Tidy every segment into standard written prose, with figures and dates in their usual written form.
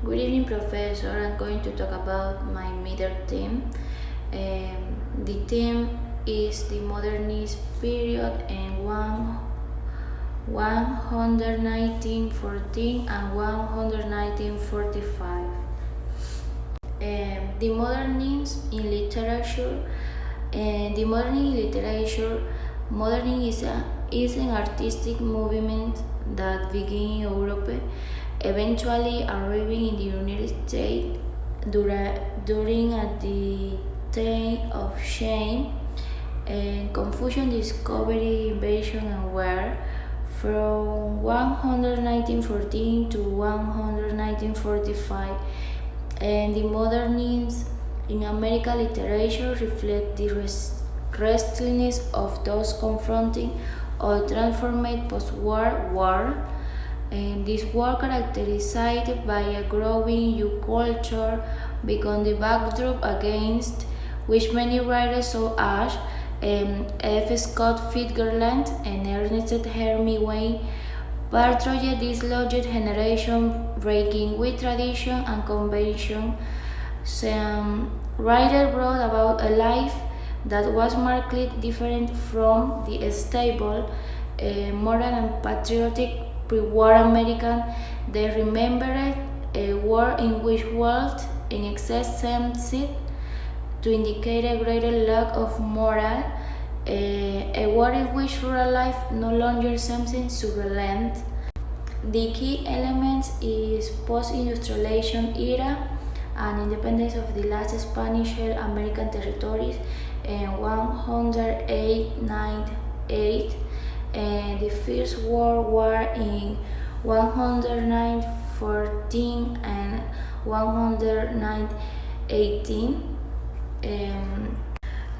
Good evening, Professor. I'm going to talk about my midterm theme. The theme is the modernist period and 11914 and 11945. The modernism in literature. The modernism in literature. Modernism is an artistic movement that began in Europe, eventually arriving in the United States during the time of change and confusion, discovery, invasion, and war. From 11914 to 11945, and the modernism in American literature reflect the restlessness of those confronting or transformed post-war war. And this war, characterized by a growing youth culture, became the backdrop against which many writers such as F. Scott Fitzgerald and Ernest Hemingway portrayed this lost generation breaking with tradition and convention. Some writers brought about a life that was markedly different from the stable, moral and patriotic pre-war American. They remembered a war in which wealth in excess seemed to indicate a greater lack of moral, a war in which rural life no longer seems to relent. The key elements is post-industrialization era and independence of the last Spanish American territories in 108 and the First World War in 109-14 and 109-18.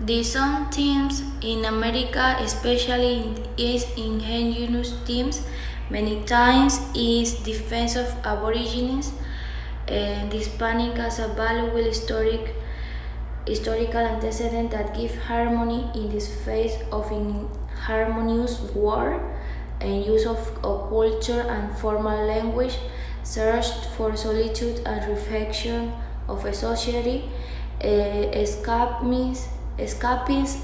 The some themes in America, especially is indigenous themes, many times is defense of aborigines and the Hispanic as a valuable historical antecedent that give harmony in this phase of inharmonious war and use of culture and formal language, search for solitude and reflection of a society, escapist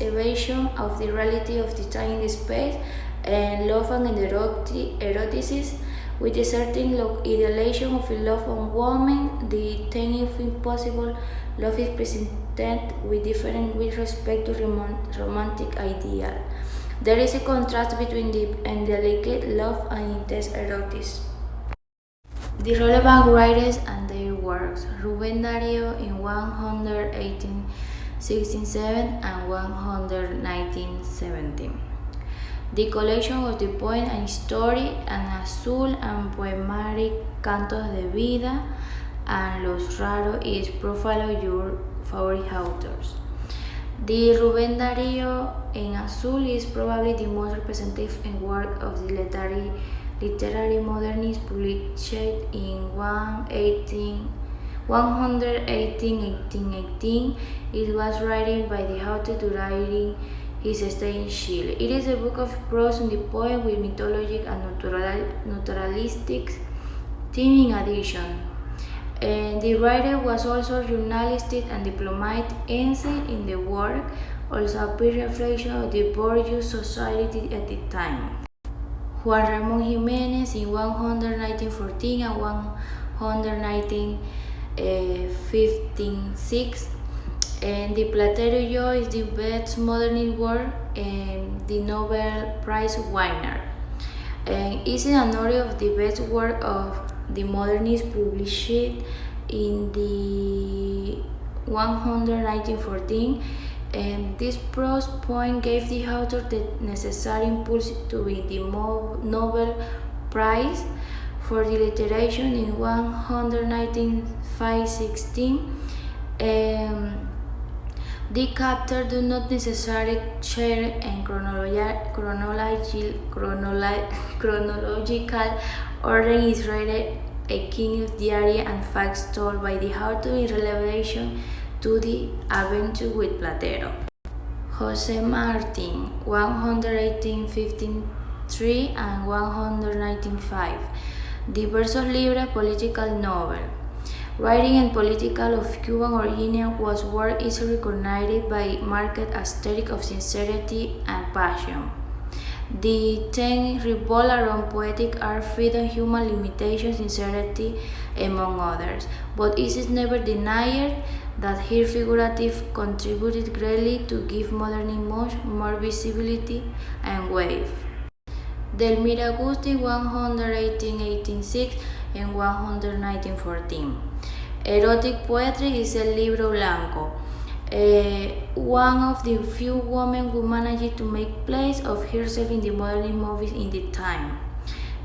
evasion of the reality of the time and space, and love and eroticism with a certain idealization of love on woman. The thing of impossible love is presented with different with respect to romantic ideal. There is a contrast between deep and delicate love and intense eroticism. The relevant writers and their works: Rubén Darío in 11867 and 11917. The collection of the poem and story and azul and poematic Cantos de Vida and Los Raros is profile your favorite authors. The Rubén Darío in azul is probably the most representative work of the literary modernist published in 1818. It was written by the author during his stay in Chile. It is a book of prose and the poem with mythologic and naturalistic theme in addition. And the writer was also journalist and diplomat ensign in the work, also a reflection of the bourgeois society at the time. Juan Ramón Jiménez in 11914 and 11956. And the Platero Joy is the best modernist work and the Nobel Prize winner. And is in honor of the best work of the modernist published in the 11914. And this prose poem gave the author the necessary impulse to win the Nobel Prize for the literature in 11916. The chapters do not necessarily share in chronological order. Is rather a king of diary and facts told by the author in relation to the adventure with Platero. José Martín, 118-53 and 119-5. The Versos Libres political novel. Writing and political of Cuban origin was work easily recognized by marked aesthetic of sincerity and passion. The theme revolved around poetic art, freedom, human limitations, sincerity, among others. But it is never denied that her figurative contributed greatly to give modern much more visibility and weight. Delmira Gusti, 118-1886 and 119-14. Erotic poetry is El Libro Blanco, one of the few women who managed to make place of herself in the modern movies in the time.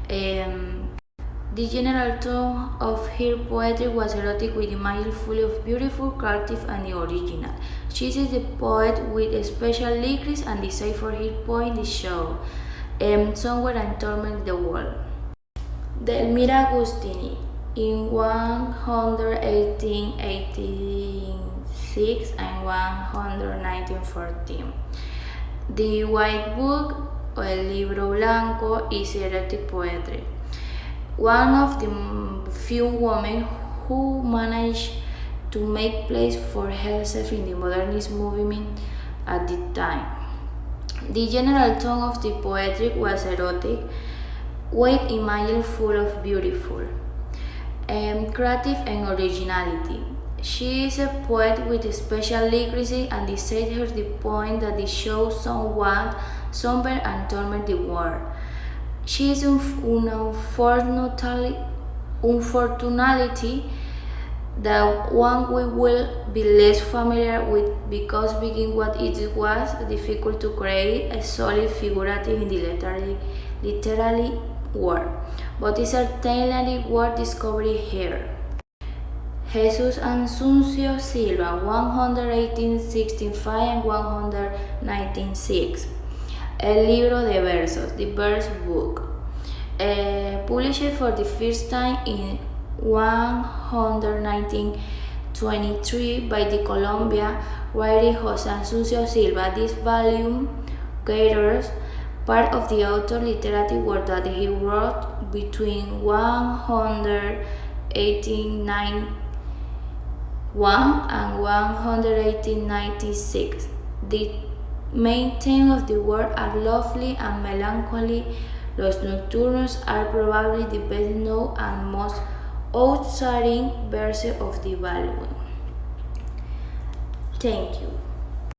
The general tone of her poetry was erotic with imagery full of beautiful, creative, and original. She is the poet with special lyrics and desire for her point the show, Somewhere and Torment the World. Delmira Agustini, in 118-1886 and 119-14. The White Book, o El Libro Blanco, is erotic poetry. One of the few women who managed to make place for herself in the modernist movement at the time. The general tone of the poetry was erotic, with imagery full of beautiful, creative and originality. She is a poet with special lyricism and decided her the point that the show somewhat somber and torment the world. She is unfortunately that one we will be less familiar with because being what it was difficult to create a solid figurative in the literary world, but is certainly worth discovery here. Jesus Asuncio Silva, 118-65 and 119-6. El Libro de Versos, the Verse Book, published for the first time in 119-23 by the Colombia writer Jose Asuncio Silva. This volume gathers part of the author's literary work that he wrote between 11891 and 11896. The main themes of the work are lovely and melancholy. Los Nocturnos are probably the best known and most outstanding verse of the volume. Thank you.